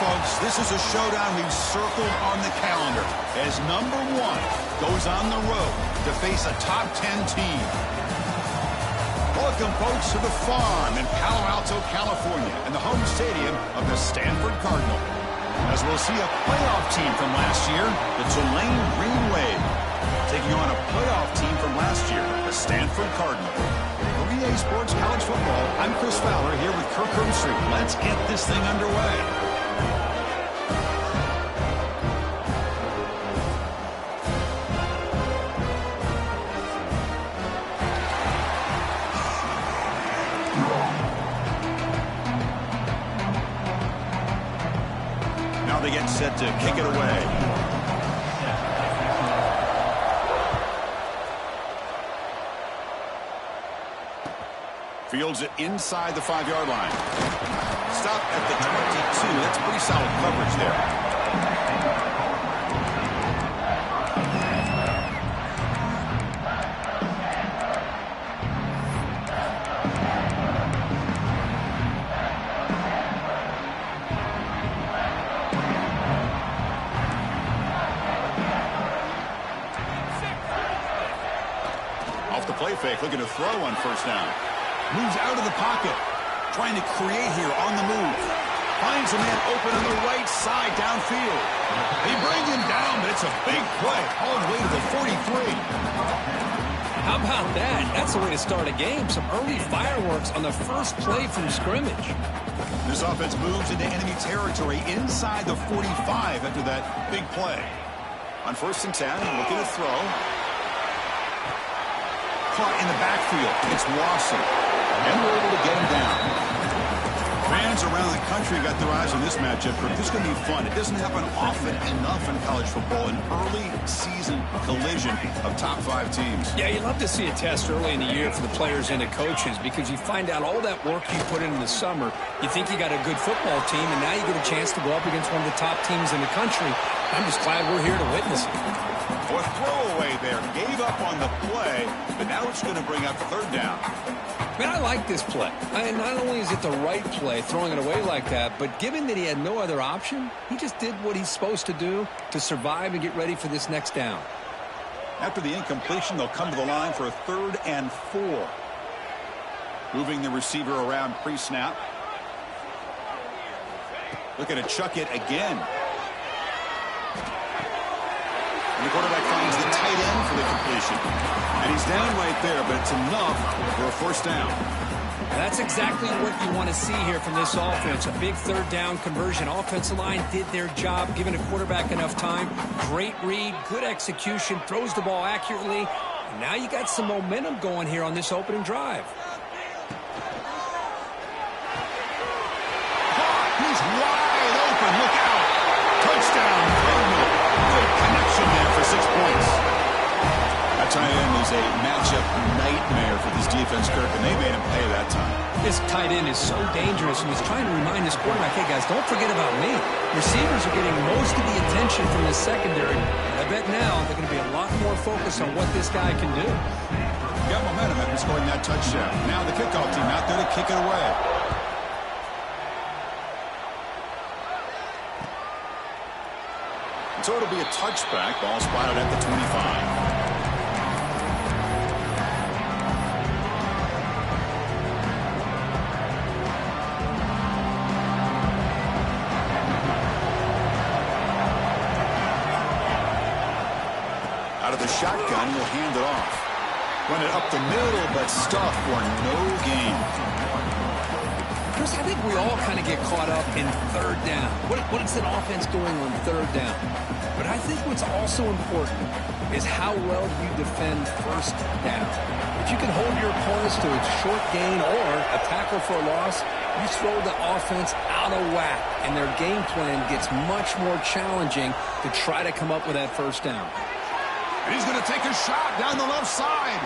folks, this is a showdown we've circled on the calendar as number 1 goes on the road to face a top 10 team. Welcome, folks, to the Farm in Palo Alto, California, and the home stadium of the Stanford Cardinal. As we'll see a playoff team from last year, the Tulane Green Wave, taking on a playoff team from last year, the Stanford Cardinal. For EA Sports College Football, I'm Chris Fowler here with Kirk Herbstreit. Let's get this thing underway. Now they get set to kick it away. Fields it inside the 5-yard line. Stop at the 22. That's pretty solid coverage there. Off the play fake, looking to throw on first down. Moves out of the pocket, trying to create here on the move. Finds a man open on the right side downfield. They bring him down, but it's a big play all the way to the 43. How about that? That's the way to start a game. Some early fireworks on the first play from scrimmage. This offense moves into enemy territory inside the 45 after that big play. On first and 10, looking to throw. Caught in the backfield. It's Lawson. And we're able to get him down. Fans around the country got their eyes on this matchup. This is going to be fun. It doesn't happen often enough in college football, an early season collision of top 5 teams. Yeah, you love to see a test early in the year for the players and the coaches because you find out all that work you put in the summer. You think you got a good football team, and now you get a chance to go up against one of the top teams in the country. I'm just glad we're here to witness it. Or throwaway there. Gave up on the play, but now it's going to bring up third down. Man, I like this play. Not only is it the right play, throwing it away like that, but given that he had no other option, he just did what he's supposed to do to survive and get ready for this next down. After the incompletion, they'll come to the line for a 3rd and 4. Moving the receiver around pre-snap. Looking to chuck it again. And the quarterback finds the tight end for the completion. And he's down right there, but it's enough for a first down. That's exactly what you want to see here from this offense. A big 3rd down conversion. Offensive line did their job, giving a quarterback enough time. Great read, good execution, throws the ball accurately. And now you got some momentum going here on this opening drive. He's wide open. Look out. Touchdown, Cardinal. Good connection there for 6 points. That tight end is a matchup nightmare for this defense, Kirk, and they made him pay that time. This tight end is so dangerous, and he's trying to remind his quarterback, hey, guys, don't forget about me. Receivers are getting most of the attention from the secondary. I bet now they're going to be a lot more focused on what this guy can do. Got momentum after scoring that touchdown. Now the kickoff team out there to kick it away. So it'll be a touchback. Ball spotted at the 25. Out of the shotgun, will hand it off. Run it up the middle, but stuff for no gain. Chris, I think we all kind of get caught up in 3rd down. What is an offense doing on 3rd down? But I think what's also important is how well you defend 1st down. If you can hold your opponents to a short gain or a tackle for a loss, you throw the offense out of whack, and their game plan gets much more challenging to try to come up with that 1st down. And he's going to take a shot down the left side.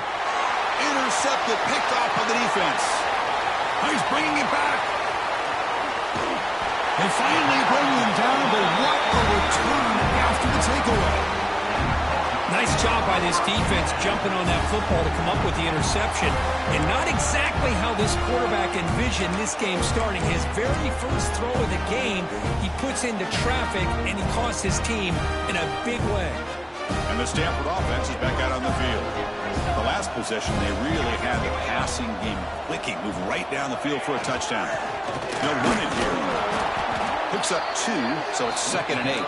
Intercepted, picked off by the defense. He's bringing it back. They finally bring him down, but what a return after the takeaway. Nice job by this defense jumping on that football to come up with the interception. And not exactly how this quarterback envisioned this game starting. His very first throw of the game, he puts into traffic, and he costs his team in a big way. And the Stanford offense is back out on the field. The last possession, they really had the passing game clicking. Move right down the field for a touchdown. They'll run it here. Picks up 2, so it's 2nd and 8.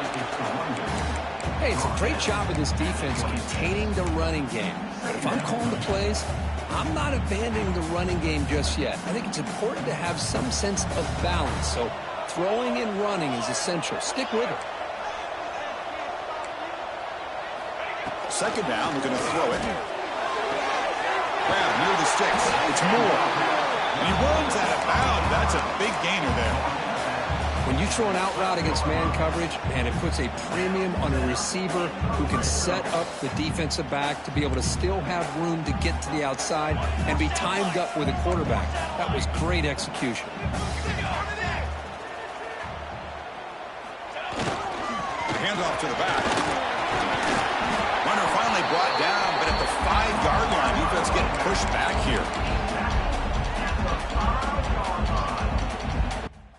Hey, it's a great job of this defense containing the running game. But if I'm calling the plays, I'm not abandoning the running game just yet. I think it's important to have some sense of balance. So throwing and running is essential. Stick with it. 2nd down, they're going to throw it. Grab near the sticks. It's Moore. And he runs out of bounds. That's a big gainer there. When you throw an out route against man coverage, and it puts a premium on a receiver who can set up the defensive back to be able to still have room to get to the outside and be timed up with a quarterback. That was great execution. Handoff to the back. Runner finally brought down, but at the 5-yard line, defense getting pushed back here.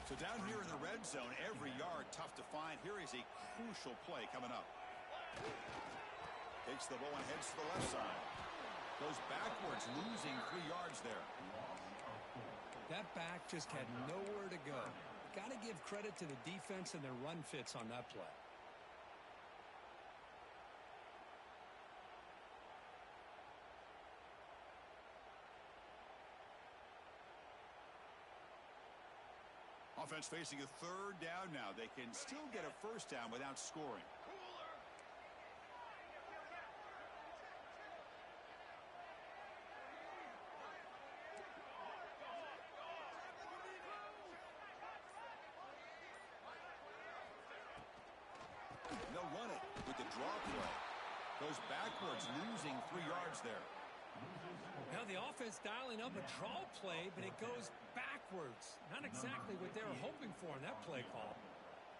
So down here in the red zone, every yard tough to find. Here is a crucial play coming up. Takes the ball and heads to the left side. Goes backwards, losing 3 yards there. That back just had nowhere to go. Got to give credit to the defense and their run fits on that play. Offense facing a 3rd down now. They can still get a 1st down without scoring. They'll run it with the draw play. Goes backwards, losing 3 yards there. Now the offense dialing up a draw play, but it goes backwards. Not exactly what they were hoping for in that play call.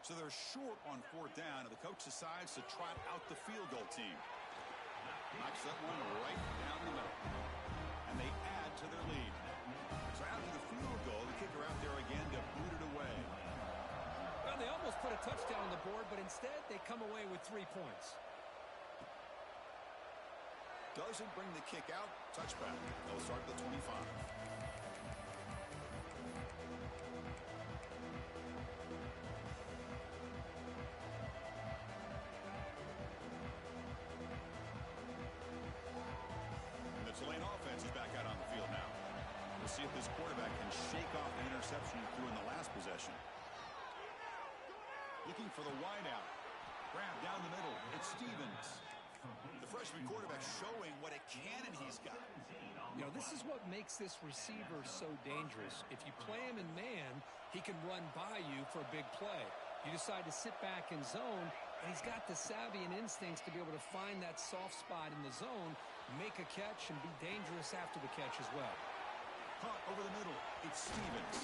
So they're short on 4th down, and the coach decides to trot out the field goal team. Knocks that one right down the middle. And they add to their lead. So after the field goal, the kicker out there again to boot it away. Well, they almost put a touchdown on the board, but instead they come away with 3 points. Doesn't bring the kick out. Touchback. They'll start at the 25. And the Tulane offense is back out on the field now. We'll see if this quarterback can shake off the interception he threw in the last possession. Looking for the wideout. Grab down the middle. It's Stevens. The freshman quarterback showing what a cannon he's got. You know, this is what makes this receiver so dangerous. If you play him in man, he can run by you for a big play. You decide to sit back in zone, and he's got the savvy and instincts to be able to find that soft spot in the zone, make a catch, and be dangerous after the catch as well. Caught over the middle. It's Stevens.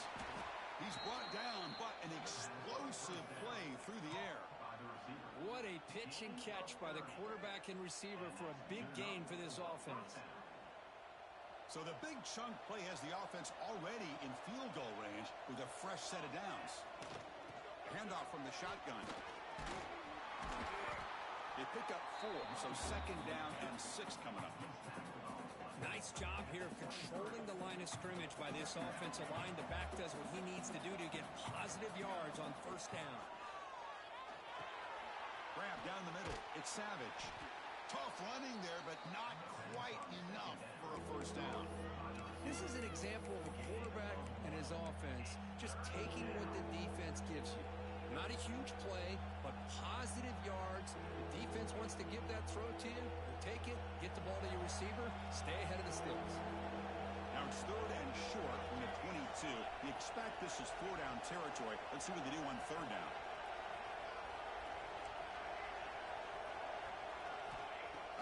He's brought down, but an explosive play through the air. What a pitch and catch by the quarterback and receiver for a big gain for this offense. So the big chunk play has the offense already in field goal range with a fresh set of downs. Handoff from the shotgun. They pick up 4, so 2nd down and 6 coming up. Nice job here of controlling the line of scrimmage by this offensive line. The back does what he needs to do to get positive yards on 1st down. Grab down the middle. It's Savage. Tough running there, but not quite enough for a 1st down. This is an example of a quarterback and his offense just taking what the defense gives you. Not a huge play, but positive yards. The defense wants to give that throw to you. You take it, get the ball to your receiver, stay ahead of the stills. Now it's 3rd and short from the 22. You expect this is 4-down territory. Let's see what they do on 3rd down.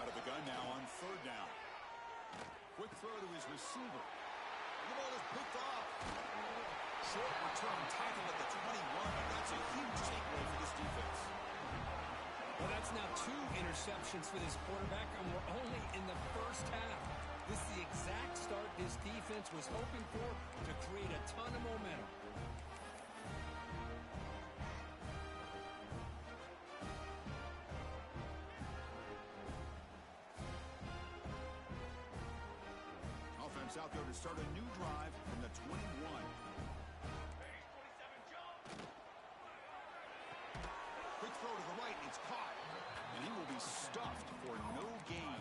Out of the gun now on 3rd down. Quick throw to his receiver. And the ball is picked off. Short return tackle at the 21. That's a huge takeaway for this defense. Well, that's now 2 interceptions for this quarterback, and we're only in the first half. This is the exact start this defense was hoping for to create a ton of momentum. Offense out there to start a new drive from the 21. Quick throw to the right, it's caught. And he will be stuffed for no gain.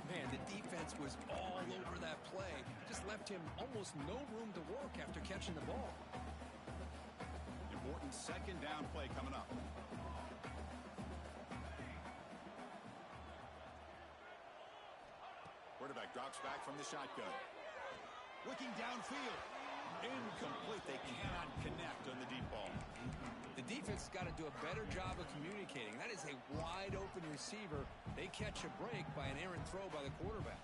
Man, the defense was all over that play. Just left him almost no room to work after catching the ball. Important second down play coming up. Quarterback drops back from the shotgun. Looking downfield. Incomplete. They cannot connect on the deep ball. The defense has got to do a better job of communicating. That is a wide-open receiver. They catch a break by an errant throw by the quarterback.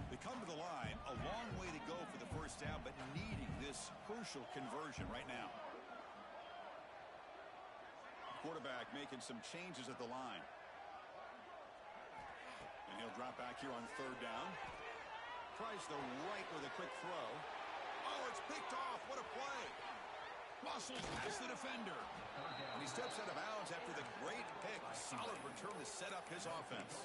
They come to the line. A long way to go for the first down, but needing this crucial conversion right now. Quarterback making some changes at the line. And he'll drop back here on third down. Tries the right with a quick throw. Oh, it's picked off. What a play. Muscles past the defender. And he steps out of bounds after the great pick. Solid return to set up his offense.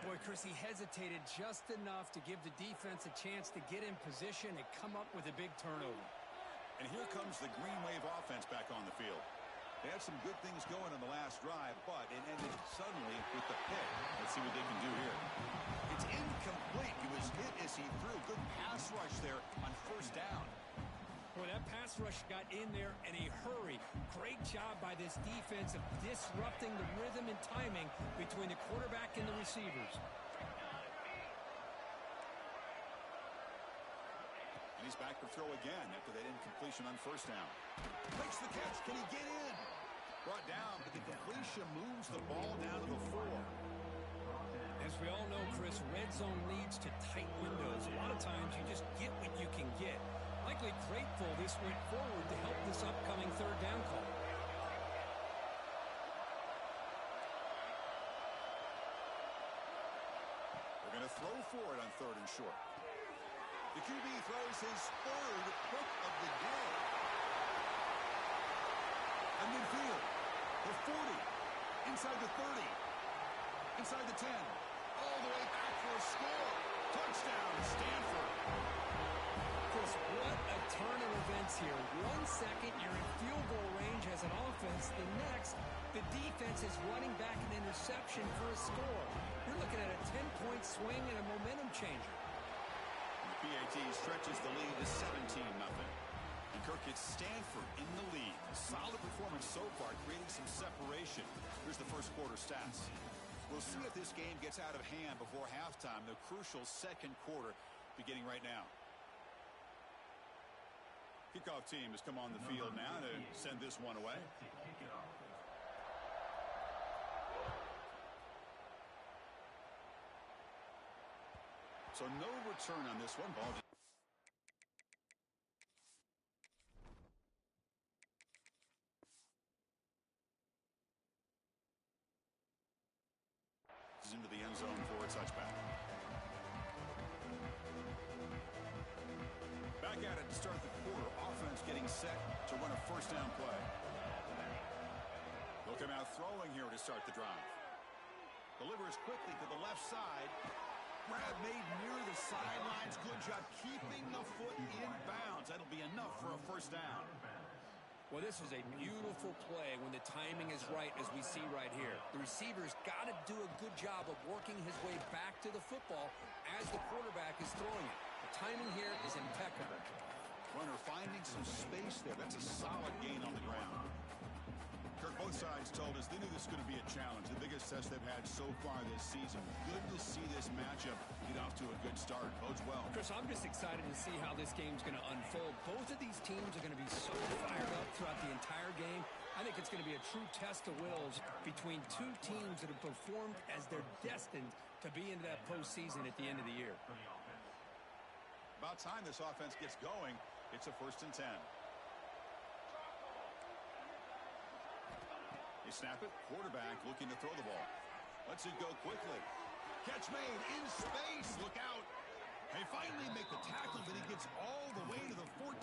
Boy, Chris, he hesitated just enough to give the defense a chance to get in position and come up with a big turnover. And here comes the Green Wave offense back on the field. They had some good things going on the last drive, but it ended suddenly with the pick. Let's see what they can do here. It's incomplete. He was hit as he threw. Good pass rush there on first down. Boy, that pass rush got in there in a hurry. Great job by this defense of disrupting the rhythm and timing between the quarterback and the receivers. And he's back to throw again after that incompletion on first down. Makes the catch. Can he get in? Brought down, but the completion moves the ball down to the 4. As we all know, Chris, red zone leads to tight windows. A lot of times you just get what you can get. Likely grateful this went forward to help this upcoming third down call. They're going to throw for it on third and short. The QB throws his third pick of the day. And midfield, the 40, inside the 30, inside the 10, all the way back for a score. Touchdown, Stanford. Chris, what a turn of events here. 1 second, you're in field goal range as an offense. The next, the defense is running back an interception for a score. You're looking at a 10-point swing and a momentum changer. PAT stretches the lead to 17-0. And Kirk gets Stanford in the lead. Solid performance so far, creating some separation. Here's the first quarter stats. We'll see if this game gets out of hand before halftime. The crucial second quarter beginning right now. Kickoff team has come on the field now to send this one away. So no return on this one. Ball is into the end zone for a touchback. Back at it to start the quarter. Offense getting set to run a first down play. They'll come out throwing here to start the drive. Delivers quickly to the left side. Grab made near the sidelines. Good job keeping the foot in bounds. That'll be enough for a first down. Well, this is a beautiful play when the timing is right, as we see right here. The receiver's got to do a good job of working his way back to the football as the quarterback is throwing it. The timing here is impeccable. Runner finding some space there. That's a solid gain on the ground. Kirk, both sides told us they knew this was going to be a challenge. The biggest test they've had so far this season. Good to see this matchup get off to a good start. Bodes well. Chris, I'm just excited to see how this game's going to unfold. Both of these teams are going to be so fired up throughout the entire game. I think it's going to be a true test of wills between two teams that have performed as they're destined to be into that postseason at the end of the year. About time this offense gets going. It's a 1st and 10. They snap it. Quarterback looking to throw the ball. Lets it go quickly. Catch made in space. Look out. They finally make the tackle, but he gets all the way to the 14.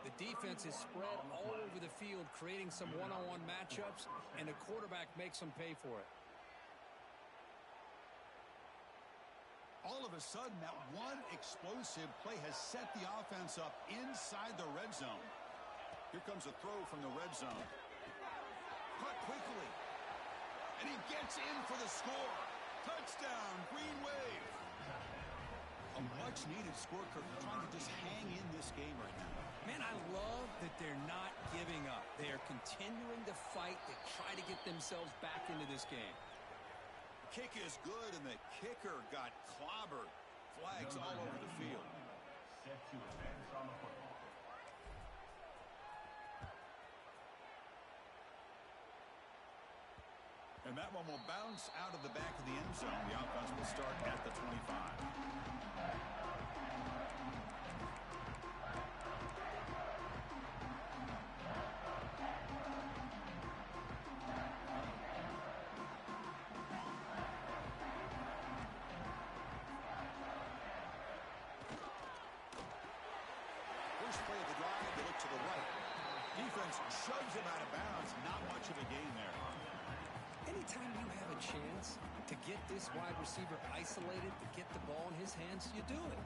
The defense is spread all over the field, creating some one-on-one matchups, and the quarterback makes them pay for it. All of a sudden, that one explosive play has set the offense up inside the red zone. Here comes a throw from the red zone. Caught quickly. And he gets in for the score. Touchdown, Green Wave. A much-needed score, Kirk, trying to just hang in this game right now. Man, I love that they're not giving up. They are continuing to fight to try to get themselves back into this game. Kick is good, and the kicker got clobbered. Flags all over the field. Set to advance on the football. And that one will bounce out of the back of the end zone. The offense will start at the 25. First play of the drive, they look to the right. Defense shoves him out of bounds. Not much of a gain there. Anytime you have a chance to get this wide receiver isolated, to get the ball in his hands, you do it.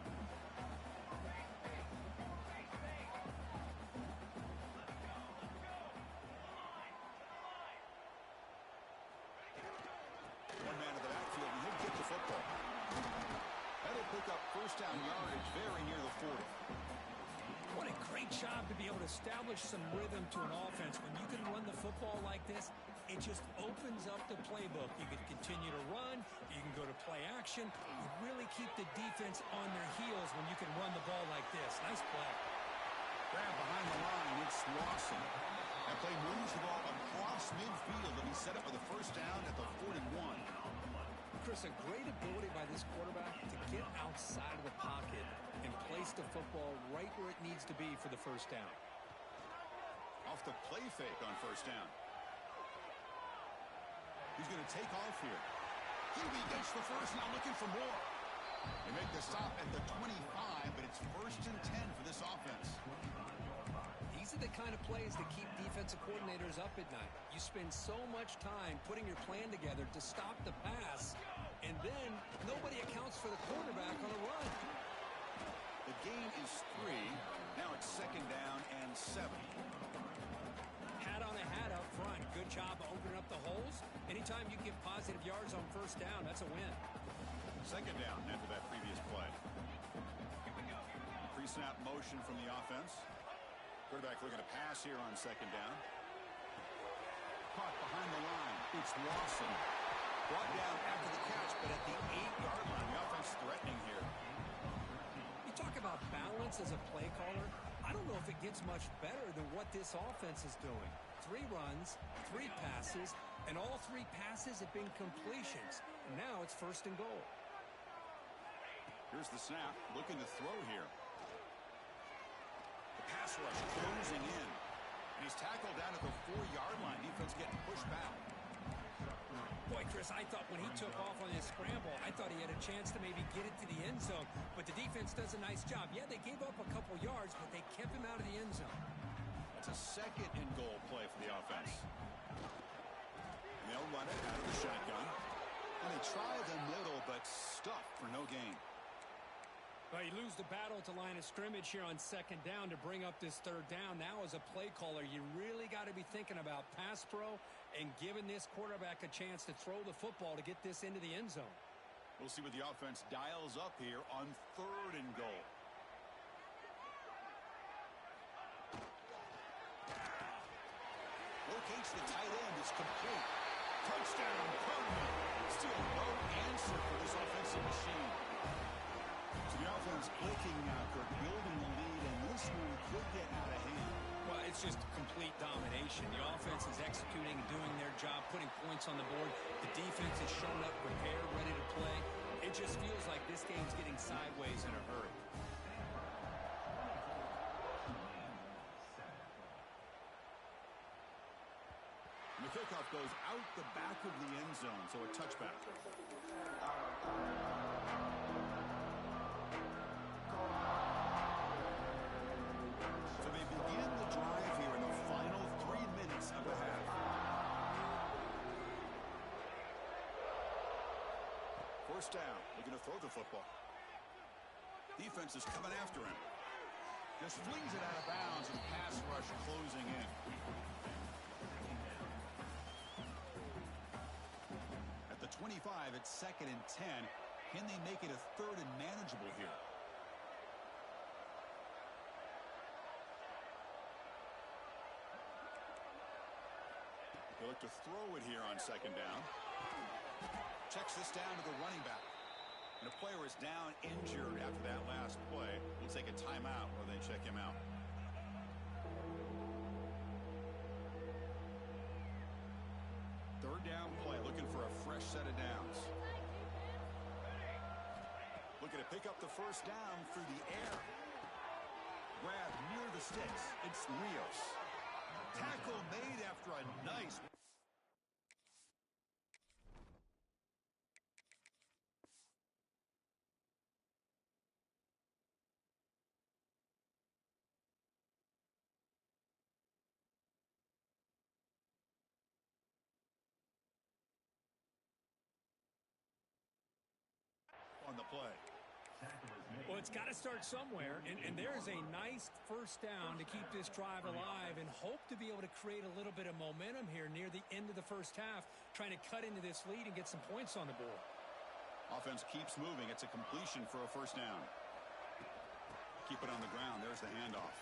One man in the backfield, and he'll get the football. That'll pick up 1st down yardage very near the 40. What a great job to be able to establish some rhythm to an offense. When you can run the football like this, it just opens up the playbook. You can continue to run. You can go to play action. You really keep the defense on their heels when you can run the ball like this. Nice play. Grab behind the line. It's Lawson. That play moves the ball across midfield, and he set up with a 1st down at the 41. Chris, a great ability by this quarterback to get outside of the pocket and place the football right where it needs to be for the 1st down. Off the play fake on 1st down. He's going to take off here. He gets the first, now looking for more. They make the stop at the 25, but it's 1st and 10 for this offense. These are the kind of plays that keep defensive coordinators up at night. You spend so much time putting your plan together to stop the pass, and then nobody accounts for the quarterback on a run. The gain is 3. Now it's 2nd down and 7. Hat on a hat up front. Good job of opening up the holes. Anytime you get positive yards on 1st down, that's a win. 2nd down after that previous play. Pre-snap motion from the offense. Quarterback looking to pass here on 2nd down. Caught behind the line. It's Lawson. Brought down after the catch, but at the 8-yard line. The offense threatening here. You talk about balance as a play caller. I don't know if it gets much better than what this offense is doing. 3 runs, 3 passes, and all 3 passes have been completions. And now it's 1st and goal. Here's the snap. Looking to throw here. The pass rush closing in. And he's tackled down at the 4-yard line. Defense getting pushed back. Boy, Chris, I thought when he took off on his scramble, I thought he had a chance to maybe get it to the end zone. But the defense does a nice job. Yeah, they gave up a couple yards, but they kept him out of the end zone. That's a 2nd and goal play for the offense. And they'll run it out of the shotgun. And they try the middle, but stuffed for no gain. Well, you lose the battle to line of scrimmage here on 2nd down to bring up this 3rd down. Now, as a play caller, you really got to be thinking about pass pro and giving this quarterback a chance to throw the football to get this into the end zone. We'll see what the offense dials up here on 3rd and goal. Locates the tight end. It's complete. Touchdown, Cardinal. Still no answer for this offensive machine. So the offense clicking now, Kirk, building the lead, and this one could get out of hand. Well, it's just complete domination. The offense is executing, doing their job, putting points on the board. The defense has shown up prepared, ready to play. It just feels like this game's getting sideways in a hurry. And the kickoff goes out the back of the end zone, so a touchback. So they begin the drive here in the final 3 minutes of the half. First down, looking to throw the football. Defense is coming after him. Just flings it out of bounds, and pass rush closing in. At the 25, it's 2nd and 10. Can they make it a 3rd and manageable here? They look to throw it here on 2nd down. Checks this down to the running back. And the player is down injured after that last play. We'll take a timeout while they check him out. Third down play, looking for a fresh set of downs. Looking to pick up the first down through the air. Grab near the sticks. It's Rios. Tackle made after a nice... on the play. Well, it's got to start somewhere, and there's a nice first down to keep this drive alive and hope to be able to create a little bit of momentum here near the end of the first half, trying to cut into this lead and get some points on the board. Offense keeps moving. It's a completion for a first down. Keep it on the ground. There's the handoff.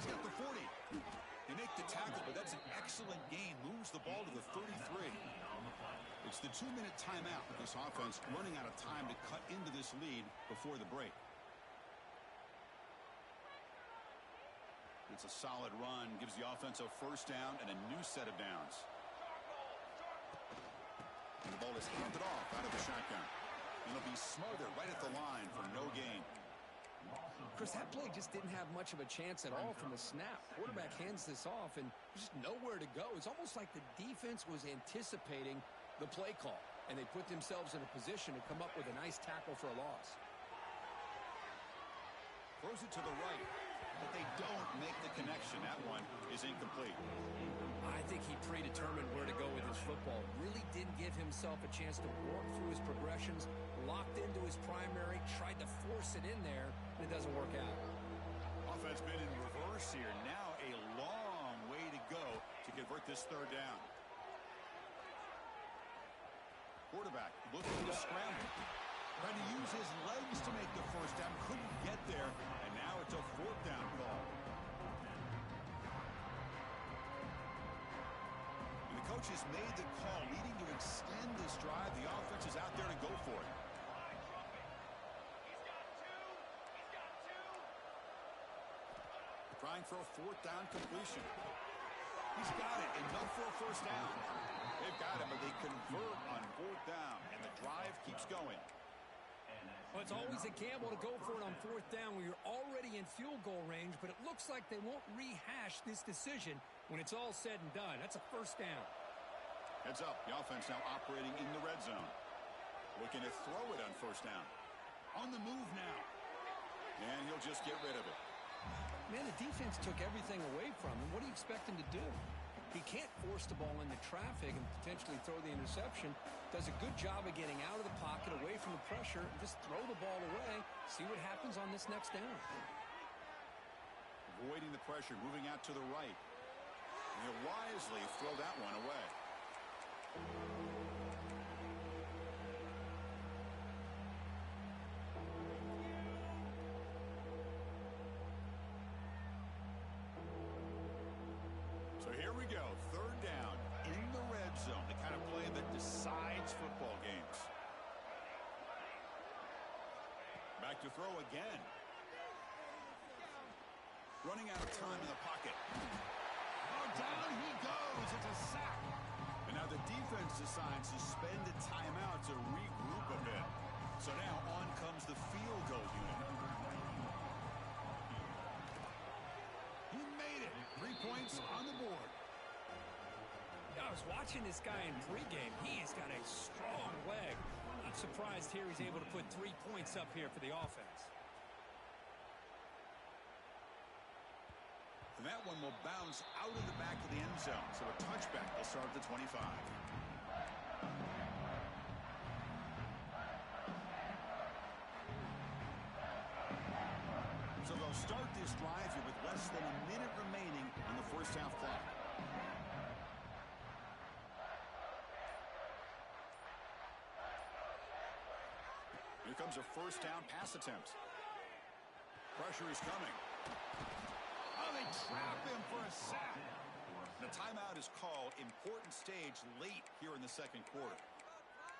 He's got the 40. They make the tackle, but that's an excellent gain. Moves the ball to the 33. It's the 2-minute timeout with this offense running out of time to cut into this lead before the break. It's a solid run. Gives the offense a first down and a new set of downs. And the ball is handed off out of the shotgun. And it'll be smothered right at the line for no gain. Chris, that play just didn't have much of a chance at all from the snap. Quarterback hands this off, and there's just nowhere to go. It's almost like the defense was anticipating the play call, and they put themselves in a position to come up with a nice tackle for a loss. Throws it to the right, but they don't make the connection. That one is incomplete. I think he predetermined where to go with his football. Really didn't give himself a chance to work through his progressions, locked into his primary, tried to force it in there, and it doesn't work out. Offense been in reverse here. Now a long way to go to convert this third down. Quarterback looking to scramble. Trying to use his legs to make the first down. Couldn't get there, and now it's a fourth down call. And the coach has made the call, needing to extend this drive. The offense is out there to go for it. Trying for a fourth down completion. He's got it. Enough for a first down. They've got it, but they convert on fourth down, and the drive keeps going. Well, it's always a gamble to go for it on fourth down when you're already in field goal range, but it looks like they won't rehash this decision when it's all said and done. That's a first down. Heads up. The offense now operating in the red zone. Looking to throw it on first down. On the move now. And he'll just get rid of it. Man, the defense took everything away from him. What do you expect him to do? He can't force the ball into traffic and potentially throw the interception. Does a good job of getting out of the pocket, away from the pressure, and just throw the ball away. See what happens on this next down. Avoiding the pressure, moving out to the right. And he'll wisely throw that one away. So here we go, third down in the red zone, the kind of play that decides football games. Back to throw again. Running out of time in the pocket. Oh, down he goes. It's a sack. And now the defense decides to spend a timeout to regroup a bit. So now on comes the field goal unit. He made it. 3 points on the board. I was watching this guy in pregame. He has got a strong leg. Not surprised here he's able to put 3 points up here for the offense. And that one will bounce out of the back of the end zone. So a touchback will start at the 25. So they'll start this drive here with less than a minute remaining on the first half clock. Here comes a first down pass attempt. Pressure is coming. Oh, they trap him for a sack. The timeout is called. Important stage late here in the second quarter.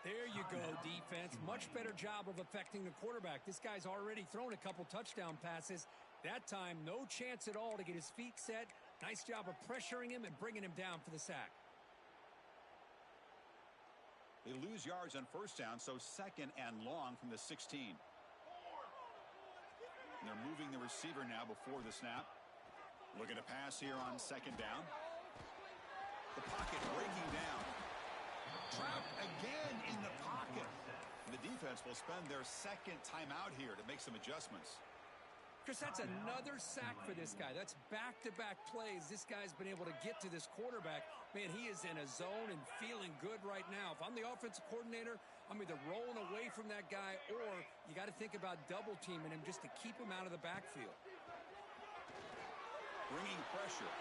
There you go, defense. Much better job of affecting the quarterback. This guy's already thrown a couple touchdown passes. That time, no chance at all to get his feet set. Nice job of pressuring him and bringing him down for the sack. They lose yards on first down, so second and long from the 16. And they're moving the receiver now before the snap. Looking to pass here on second down. The pocket breaking down. Trapped again in the pocket. And the defense will spend their second timeout here to make some adjustments. Chris, that's another sack for this guy. That's back-to-back plays. This guy's been able to get to this quarterback. Man, he is in a zone and feeling good right now. If I'm the offensive coordinator, I'm either rolling away from that guy or you got to think about double-teaming him just to keep him out of the backfield. Bringing pressure.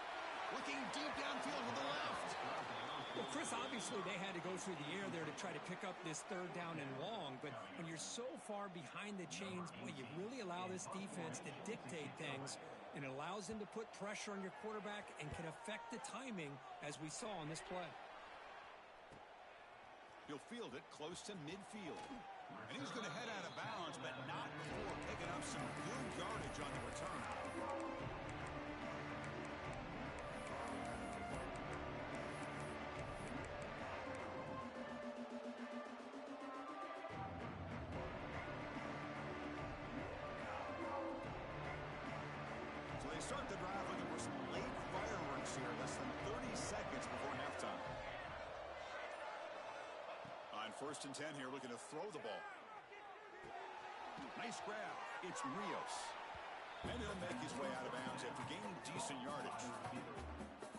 Looking deep downfield to the left. Well, Chris, obviously they had to go through the air there to try to pick up this third down and long, but when you're so far behind the chains, boy, you really allow this defense to dictate things, and it allows them to put pressure on your quarterback and can affect the timing, as we saw on this play. He'll field it close to midfield. And he's going to head out of bounds, but not before picking up some good yardage on the return. Start the drive looking for some late fireworks here, less than 30 seconds before halftime. On first and 10 here, looking to throw the ball. Nice grab. It's Rios. And he'll make his way out of bounds after gaining decent yardage.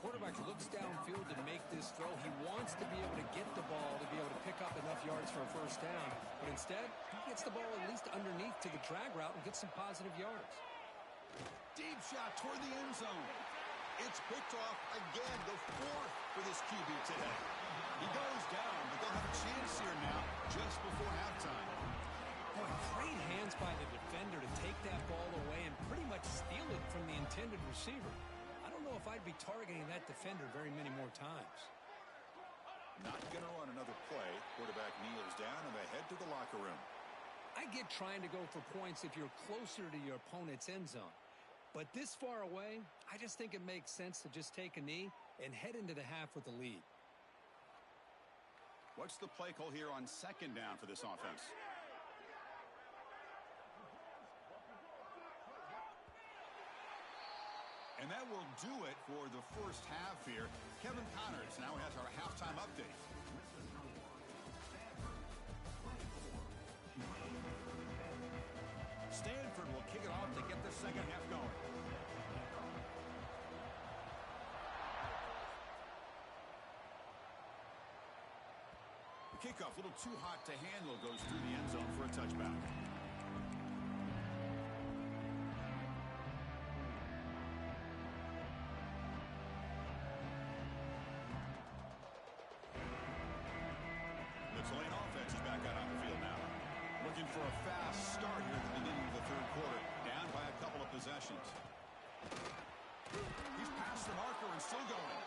Quarterback looks downfield to make this throw. He wants to be able to get the ball to be able to pick up enough yards for a first down. But instead, he gets the ball at least underneath to the drag route and gets some positive yards. Deep shot toward the end zone. It's picked off again, the fourth for this QB today. He goes down, but they'll have a chance here now just before halftime. Boy, great hands by the defender to take that ball away and pretty much steal it from the intended receiver. I don't know if I'd be targeting that defender very many more times. Not going to run another play. Quarterback kneels down and they head to the locker room. I get trying to go for points if you're closer to your opponent's end zone. But this far away, I just think it makes sense to just take a knee and head into the half with the lead. What's the play call here on second down for this offense? And that will do it for the first half here. Kevin Connors now has our halftime update. Stanford will kick it off to get the second half going. The kickoff, a little too hot to handle, goes through the end zone for a touchback. The Tulane offense is back out on the field now. Looking for a fast start here at the beginning of the third quarter. Down by a couple of possessions. He's past the marker and still going.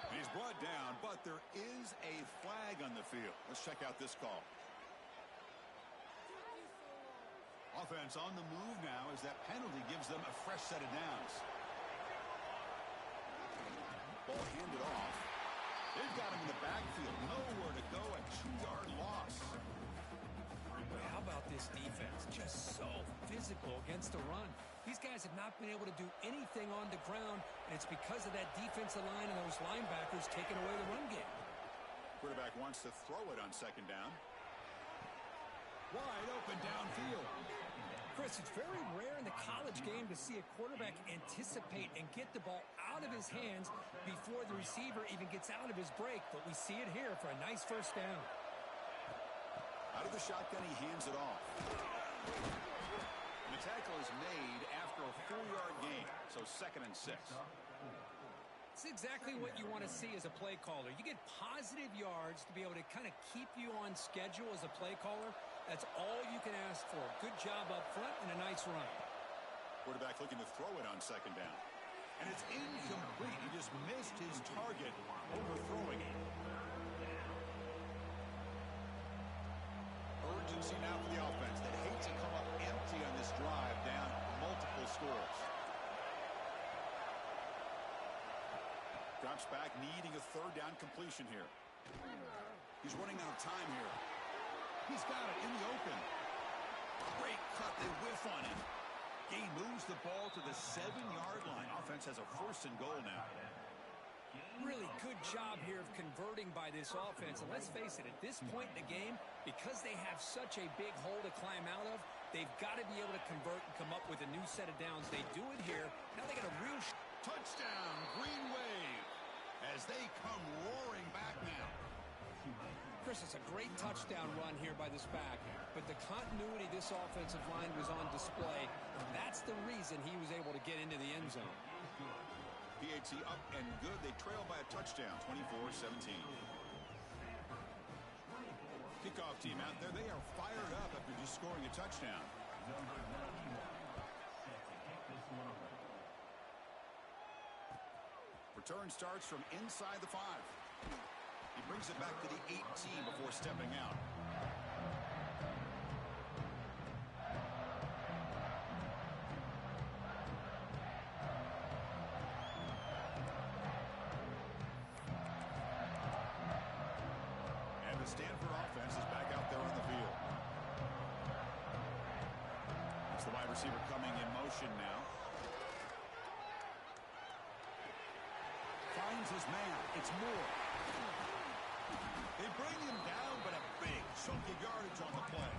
And he's brought down, but there is a flag on the field. Let's check out this call. Offense on the move now as that penalty gives them a fresh set of downs. Ball handed off. They've got him in the backfield. Nowhere to go. A 2-yard loss. Boy, how about this defense? Just so physical against the run. These guys have not been able to do anything on the ground, and it's because of that defensive line and those linebackers taking away the run game. Quarterback wants to throw it on second down. Wide open downfield. Chris, it's very rare in the college game to see a quarterback anticipate and get the ball out of his hands before the receiver even gets out of his break, but we see it here for a nice first down. Out of the shotgun, he hands it off. The tackle is made after a 4-yard gain, so 2nd and 6. It's exactly what you want to see as a play caller. You get positive yards to be able to kind of keep you on schedule as a play caller. That's all you can ask for. Good job up front and a nice run. Quarterback looking to throw it on second down. And it's incomplete. He just missed his target, overthrowing it. Urgency now for the offense that hate to come up empty on this drive, down multiple scores. Drops back, needing a 3rd down completion here. He's running out of time here. He's got it in the open. Great cut. They whiff on him. He moves the ball to the 7-yard line. Offense has a 1st and goal now. Really good job here of converting by this offense. And let's face it, at this point in the game, because they have such a big hole to climb out of, they've got to be able to convert and come up with a new set of downs. They do it here. Now they got a real touchdown, Green Wave, as they come roaring back now. Chris, it's a great touchdown run here by this back, but the continuity of this offensive line was on display. That's the reason he was able to get into the end zone. PAT up and good. They trail by a touchdown, 24-17. Kickoff team out there. They are fired up after just scoring a touchdown. Return starts from inside the 5. He brings it back to the 18 before stepping out. And the Stanford offense is back out there on the field. It's the wide receiver coming in motion now. Finds his man. It's Moore. They bring him down, but a big chunk of yardage on the play.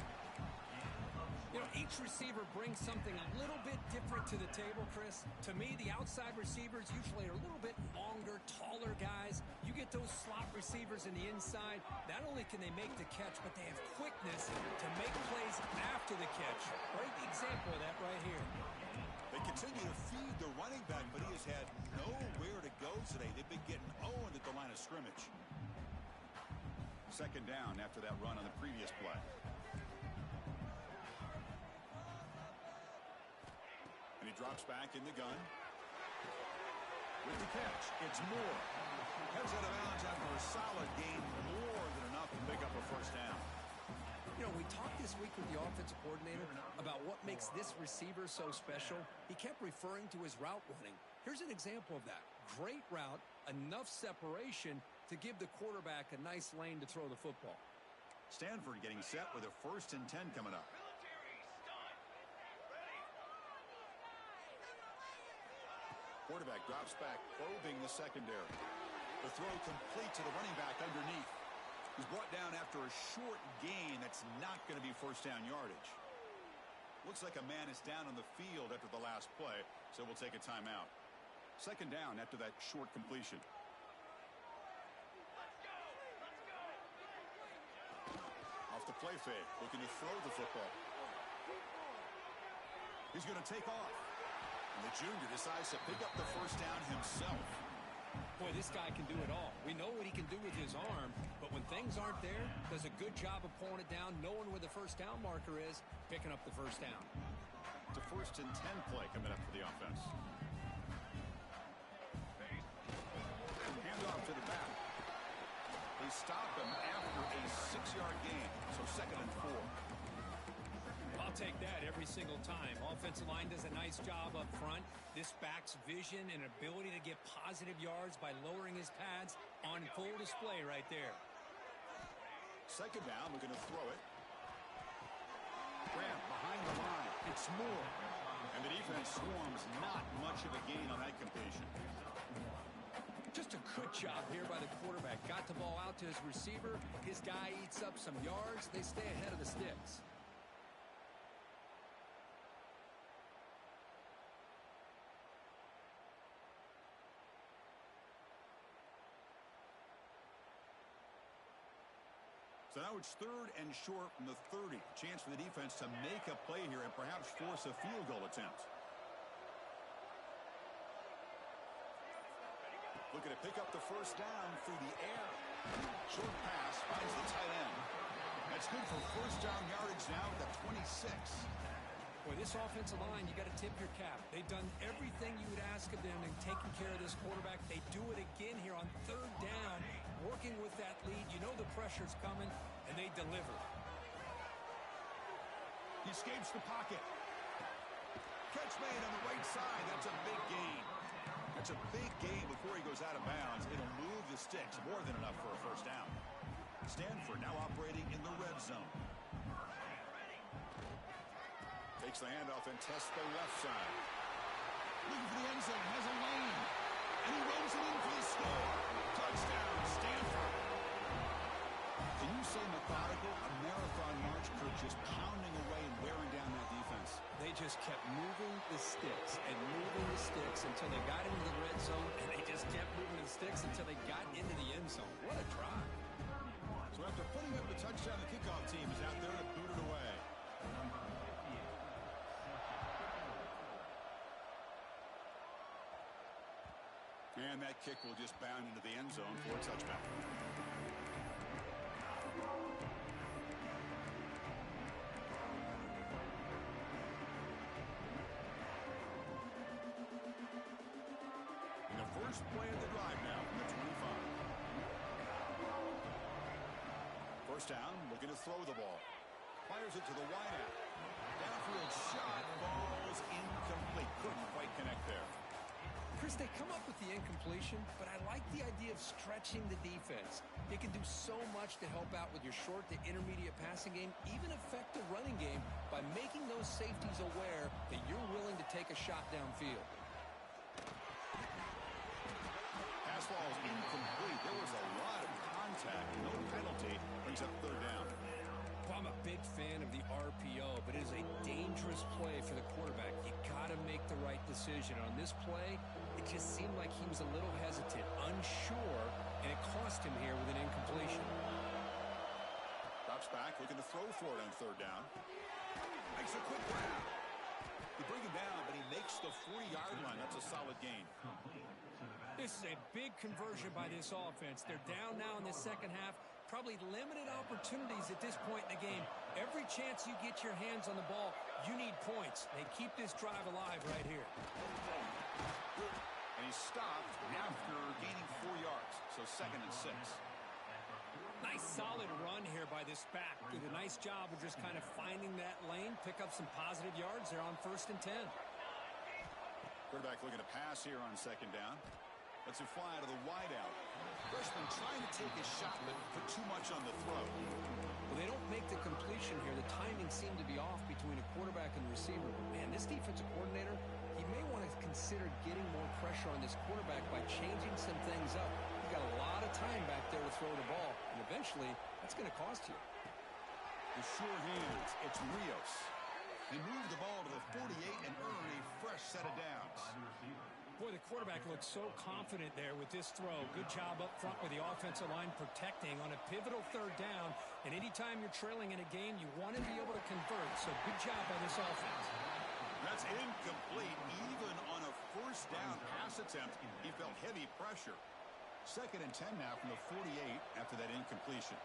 You know, each receiver brings something a little bit different to the table, Chris. To me, the outside receivers usually are a little bit longer, taller guys. You get those slot receivers in the inside, not only can they make the catch, but they have quickness to make plays after the catch. Great example of that right here. They continue to feed the running back, but he has had nowhere to go today. They've been getting owned at the line of scrimmage. 2nd down after that run on the previous play. And he drops back in the gun. With the catch, it's Moore. Heads out of bounds after a solid gain, more than enough to pick up a 1st down. You know, we talked this week with the offensive coordinator about what makes this receiver so special. He kept referring to his route running. Here's an example of that. Great route, enough separation to give the quarterback a nice lane to throw the football. Stanford getting set with a 1st and 10 coming up. Quarterback drops back, probing the secondary. The throw complete to the running back underneath. He's brought down after a short gain that's not going to be 1st down yardage. Looks like a man is down on the field after the last play, so we'll take a timeout. 2nd down after that short completion. Off the play fake, looking to throw the football. He's going to take off. And the junior decides to pick up the 1st down himself. Boy, this guy can do it all. We know what he can do with his arm, but when things aren't there, does a good job of pulling it down, knowing where the 1st down marker is, picking up the 1st down. It's a 1st and 10 play coming up for the offense. Hand off to the back. They stop him after a 6-yard gain, so 2nd and 4. I'll take that every single time. Offensive line does a nice job up front. This back's vision and ability to get positive yards by lowering his pads on full display right there. 2nd down, we're going to throw it. trap behind the line. It's Moore. And the defense swarms not much of a gain on that completion. Just a good job here by the quarterback. Got the ball out to his receiver. His guy eats up some yards. They stay ahead of the sticks. So now it's 3rd and short from the 30. Chance for the defense to make a play here and perhaps force a field goal attempt. Looking to pick up the first down through the air. Short pass finds the tight end. That's good for first down yardage now at the 26. Boy, this offensive line, you got to tip your cap. They've done everything you would ask of them in taking care of this quarterback. They do it again here on 3rd down, working with that lead. You know the pressure's coming, and they deliver. He escapes the pocket. Catch made on the right side. That's a big gain. That's a big gain before he goes out of bounds. It'll move the sticks more than enough for a first down. Stanford now operating in the red zone. Takes the handoff and tests the left side. Looking for the end zone. Has a lane. And he runs it in for the score. Touchdown, Stanford. Can you say methodical? A marathon march, Kirk, just pounding away and wearing down that defense. They just kept moving the sticks and moving the sticks until they got into the red zone, and they just kept moving the sticks until they got into the end zone. What a drive. So after putting up the touchdown, the kickoff team is out there to boot it away. And that kick will just bound into the end zone for a touchback. And the first play of the drive now from the 25. First down, looking to throw the ball. Fires it to the wideout. Downfield shot, falls incomplete. Couldn't quite connect there. Chris, they come up with the incompletion, but I like the idea of stretching the defense. It can do so much to help out with your short to intermediate passing game, even affect the running game by making those safeties aware that you're willing to take a shot downfield. Pass ball is incomplete. There was a lot of contact. No penalty. Brings up 3rd down. Well, I'm a big fan of the RPO, but it is a dangerous play for the quarterback. You got to make the right decision. On this play, it just seemed like he was a little hesitant, unsure, and it cost him here with an incompletion. Drops back, looking to throw for it on 3rd down. Makes a quick grab. They bring him down, but he makes the 40-yard line. That's a solid gain. This is a big conversion by this offense. They're down now in the second half. Probably limited opportunities at this point in the game. Every chance you get your hands on the ball, you need points. They keep this drive alive right here. And he stopped after gaining 4 yards. So 2nd and 6. Nice solid run here by this back. Did a nice job of just kind of finding that lane, pick up some positive yards there on 1st and 10. Quarterback looking to pass here on 2nd down. Lets it fly to the wideout. Freshman trying to take a shot, but put too much on the throw. Well, they don't make the completion here. The timing seemed to be off between a quarterback and the receiver. But man, this defensive coordinator, he may want to consider getting more pressure on this quarterback by changing some things up. You got a lot of time back there to throw the ball, and eventually that's going to cost you. The sure hands, it's Rios. They move the ball to the 48 and earn a fresh set of downs. Boy, the quarterback looks so confident there with this throw. Good job up front with the offensive line protecting on a pivotal 3rd down. And anytime you're trailing in a game, you want to be able to convert. So good job by this offense. That's incomplete. Even on a first down pass attempt, he felt heavy pressure. 2nd and 10 now from the 48 after that incompletion.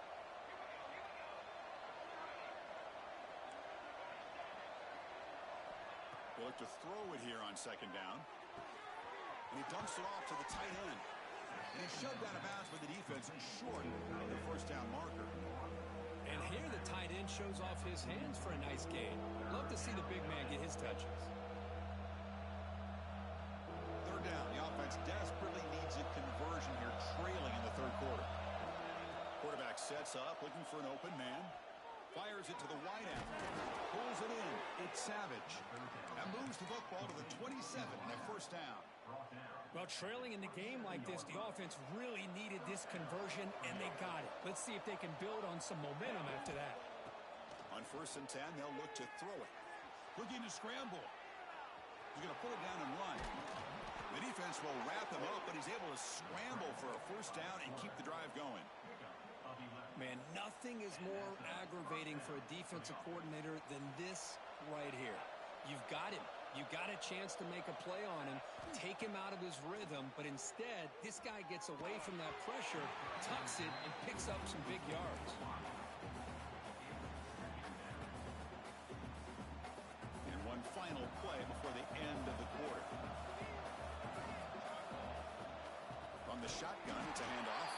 They look to throw it here on 2nd down. And he dumps it off to the tight end. And he's shoved out of bounds with the defense short of the first down marker. And here the tight end shows off his hands for a nice gain. Love to see the big man get his touches. 3rd down. The offense desperately needs a conversion here, trailing in the 3rd quarter. Quarterback sets up, looking for an open man. Fires it to the wideout. Pulls it in. It's Savage. That moves the football to the 27 and a first down. Well, trailing in the game like this, the offense really needed this conversion, and they got it. Let's see if they can build on some momentum after that. On 1st and 10, they'll look to throw it. Looking to scramble. He's going to pull it down and run. The defense will wrap him up, but he's able to scramble for a first down and keep the drive going. Man, nothing is more aggravating for a defensive coordinator than this right here. You've got him. You got a chance to make a play on him, take him out of his rhythm, but instead, this guy gets away from that pressure, tucks it, and picks up some big yards. And one final play before the end of the quarter. From the shotgun, it's a handoff.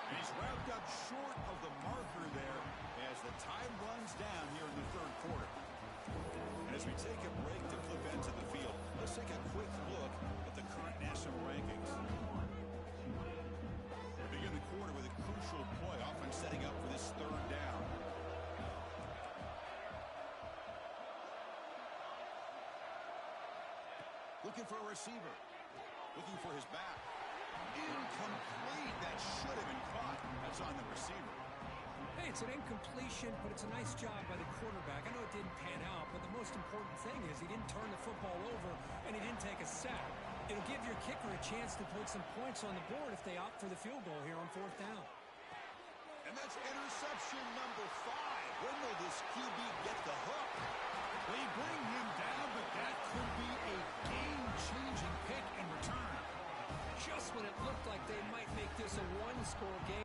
And he's wrapped up short of the marker there as the time runs down here in the third quarter. And as we take a break to flip into the field, let's take a quick look at the current national rankings. We begin the quarter with a crucial play, often setting up for this third down. Looking for a receiver. Looking for his back. Incomplete. That should have been caught. That's on the receiver. Hey, it's an incompletion, but it's a nice job by the quarterback. I know it didn't pan out, but the most important thing is he didn't turn the football over and he didn't take a sack. It'll give your kicker a chance to put some points on the board if they opt for the field goal here on 4th down. And that's interception number 5. When will this QB get the hook? They bring him down, but that could be a game-changing pick in return. Just when it looked like they might make this a one-score game,